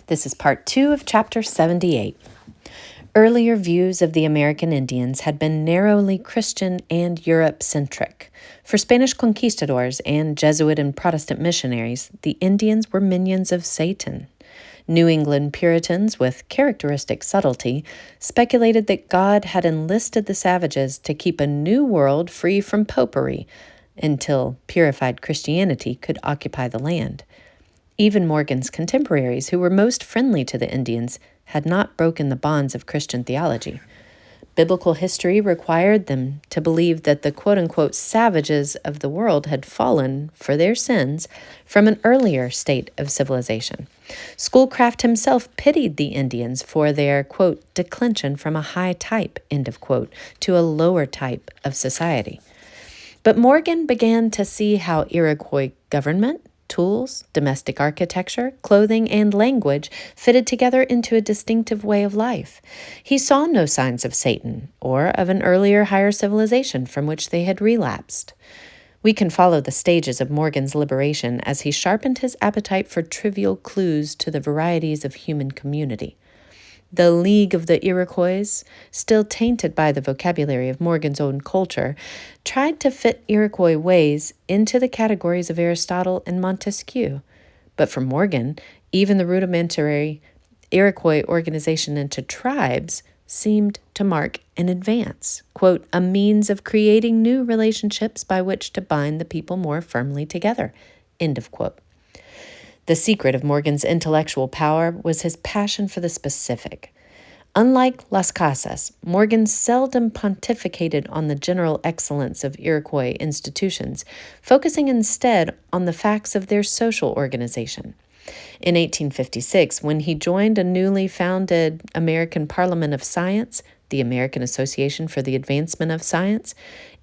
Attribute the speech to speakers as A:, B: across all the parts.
A: This is part 2 of chapter 78. Earlier views of the American Indians had been narrowly Christian and Europe-centric. For Spanish conquistadors and Jesuit and Protestant missionaries, the Indians were minions of Satan. New England Puritans, with characteristic subtlety, speculated that God had enlisted the savages to keep a new world free from popery until purified Christianity could occupy the land. Even Morgan's contemporaries, who were most friendly to the Indians, had not broken the bonds of Christian theology. Biblical history required them to believe that the quote-unquote savages of the world had fallen, for their sins, from an earlier state of civilization. Schoolcraft himself pitied the Indians for their, quote, declension from a high type, end of quote, to a lower type of society. But Morgan began to see how Iroquois government, tools, domestic architecture, clothing, and language fitted together into a distinctive way of life. He saw no signs of Satan or of an earlier higher civilization from which they had relapsed. We can follow the stages of Morgan's liberation as he sharpened his appetite for trivial clues to the varieties of human community. The League of the Iroquois, still tainted by the vocabulary of Morgan's own culture, tried to fit Iroquois ways into the categories of Aristotle and Montesquieu. But for Morgan, even the rudimentary Iroquois organization into tribes seemed to mark an advance, quote, a means of creating new relationships by which to bind the people more firmly together, end of quote. The secret of Morgan's intellectual power was his passion for the specific. Unlike Las Casas, Morgan seldom pontificated on the general excellence of Iroquois institutions, focusing instead on the facts of their social organization. In 1856, when he joined a newly founded American Parliament of Science, the American Association for the Advancement of Science,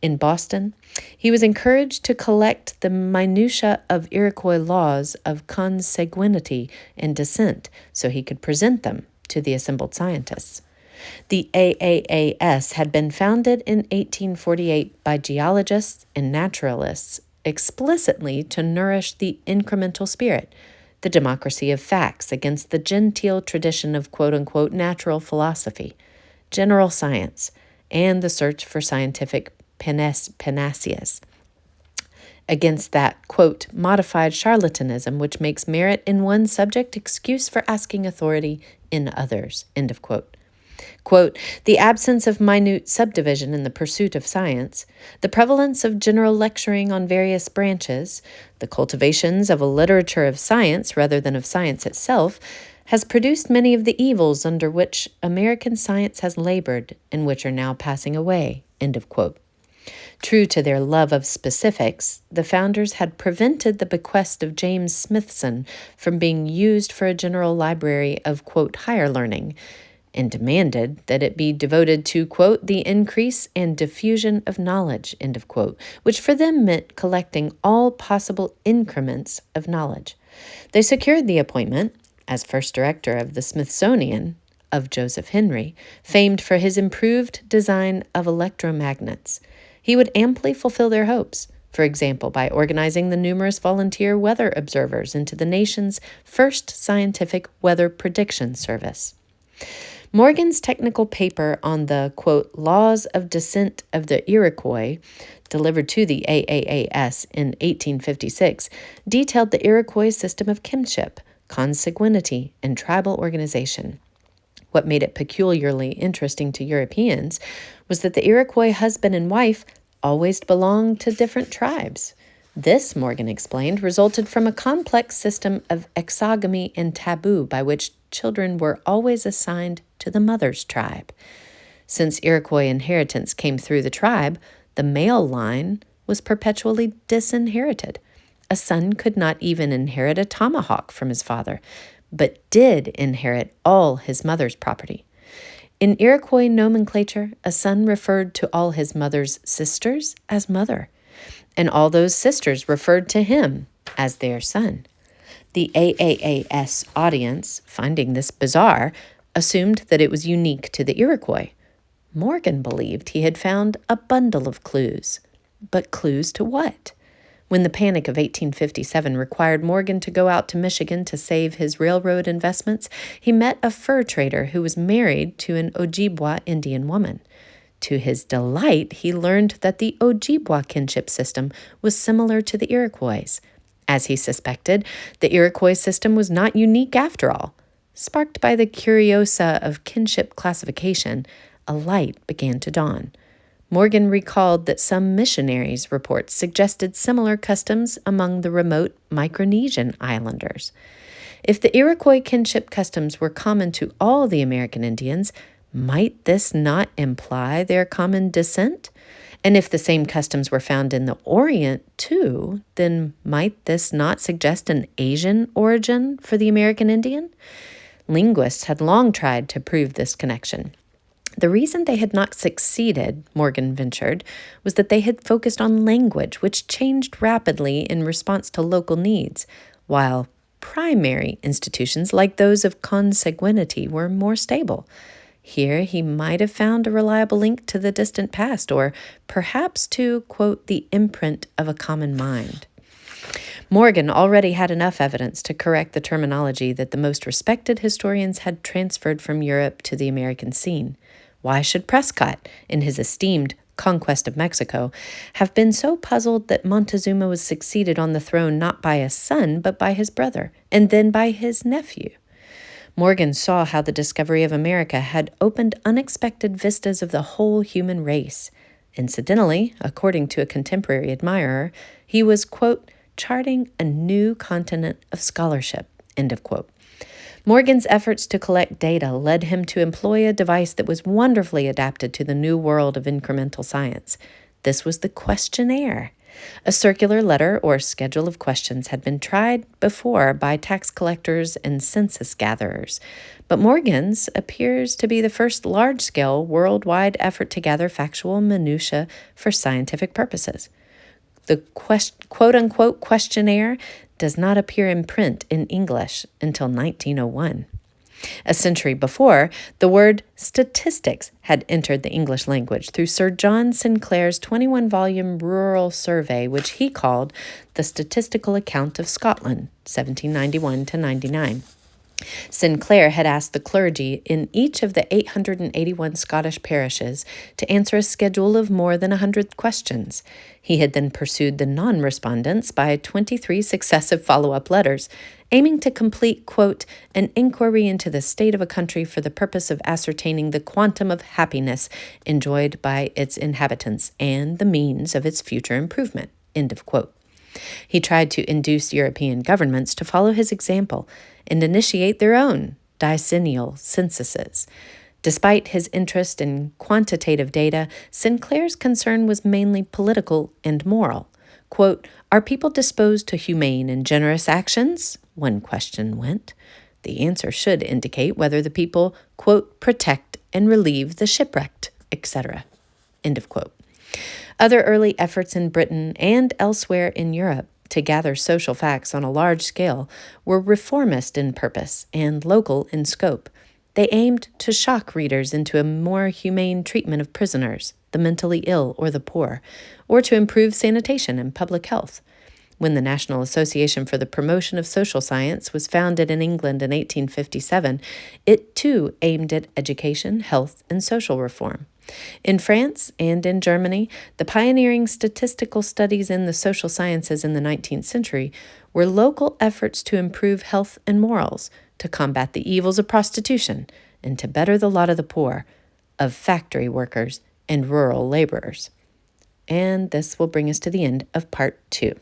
A: in Boston, he was encouraged to collect the minutiae of Iroquois laws of consanguinity and descent so he could present them to the assembled scientists. The AAAS had been founded in 1848 by geologists and naturalists explicitly to nourish the incremental spirit, the democracy of facts against the genteel tradition of quote-unquote natural philosophy, general science, and the search for scientific panaceas, against that, quote, modified charlatanism which makes merit in one subject excuse for asking authority in others, end of quote. Quote, the absence of minute subdivision in the pursuit of science, the prevalence of general lecturing on various branches, the cultivations of a literature of science rather than of science itself, has produced many of the evils under which American science has labored and which are now passing away, end of quote. True to their love of specifics, the founders had prevented the bequest of James Smithson from being used for a general library of, quote, higher learning, and demanded that it be devoted to, quote, the increase and diffusion of knowledge, end of quote, which for them meant collecting all possible increments of knowledge. They secured the appointment, as first director of the Smithsonian, of Joseph Henry, famed for his improved design of electromagnets. He would amply fulfill their hopes, for example, by organizing the numerous volunteer weather observers into the nation's first scientific weather prediction service. Morgan's technical paper on the, quote, laws of descent of the Iroquois, delivered to the AAAS in 1856, detailed the Iroquois system of kinship, consanguinity, and tribal organization. What made it peculiarly interesting to Europeans was that the Iroquois husband and wife always belonged to different tribes. This, Morgan explained, resulted from a complex system of exogamy and taboo by which children were always assigned to the mother's tribe. Since Iroquois inheritance came through the tribe, the male line was perpetually disinherited. A son could not even inherit a tomahawk from his father, but did inherit all his mother's property. In Iroquois nomenclature, a son referred to all his mother's sisters as mother, and all those sisters referred to him as their son. The AAAS audience, finding this bizarre, assumed that it was unique to the Iroquois. Morgan believed he had found a bundle of clues. But clues to what? When the Panic of 1857 required Morgan to go out to Michigan to save his railroad investments, he met a fur trader who was married to an Ojibwa Indian woman. To his delight, he learned that the Ojibwa kinship system was similar to the Iroquois'. As he suspected, the Iroquois system was not unique after all. Sparked by the curiosa of kinship classification, a light began to dawn. Morgan recalled that some missionaries' reports suggested similar customs among the remote Micronesian islanders. If the Iroquois kinship customs were common to all the American Indians, might this not imply their common descent? And if the same customs were found in the Orient too, then might this not suggest an Asian origin for the American Indian? Linguists had long tried to prove this connection. The reason they had not succeeded, Morgan ventured, was that they had focused on language, which changed rapidly in response to local needs, while primary institutions like those of consanguinity were more stable. Here he might have found a reliable link to the distant past, or perhaps to, quote, the imprint of a common mind. Morgan already had enough evidence to correct the terminology that the most respected historians had transferred from Europe to the American scene. Why should Prescott, in his esteemed Conquest of Mexico, have been so puzzled that Montezuma was succeeded on the throne not by a son, but by his brother, and then by his nephew? Morgan saw how the discovery of America had opened unexpected vistas of the whole human race. Incidentally, according to a contemporary admirer, he was, quote, charting a new continent of scholarship, end of quote. Morgan's efforts to collect data led him to employ a device that was wonderfully adapted to the new world of incremental science. This was the questionnaire. A circular letter or schedule of questions had been tried before by tax collectors and census gatherers, but Morgan's appears to be the first large-scale worldwide effort to gather factual minutiae for scientific purposes. The quote-unquote questionnaire does not appear in print in English until 1901. A century before, the word statistics had entered the English language through Sir John Sinclair's 21-volume rural survey, which he called The Statistical Account of Scotland, 1791 to 99. Sinclair had asked the clergy in each of the 881 Scottish parishes to answer a schedule of more than 100 questions. He had then pursued the non-respondents by 23 successive follow-up letters, aiming to complete, quote, an inquiry into the state of a country for the purpose of ascertaining the quantum of happiness enjoyed by its inhabitants and the means of its future improvement, end of quote. He tried to induce European governments to follow his example and initiate their own decennial censuses. Despite his interest in quantitative data, Sinclair's concern was mainly political and moral. Quote, are people disposed to humane and generous actions? One question went. The answer should indicate whether the people, quote, protect and relieve the shipwrecked, etc., end of quote. Other early efforts in Britain and elsewhere in Europe to gather social facts on a large scale were reformist in purpose and local in scope. They aimed to shock readers into a more humane treatment of prisoners, the mentally ill, or the poor, or to improve sanitation and public health. When the National Association for the Promotion of Social Science was founded in England in 1857, it too aimed at education, health, and social reform. In France and in Germany, the pioneering statistical studies in the social sciences in the 19th century were local efforts to improve health and morals, to combat the evils of prostitution, and to better the lot of the poor, of factory workers and rural laborers. And this will bring us to the end of part 2.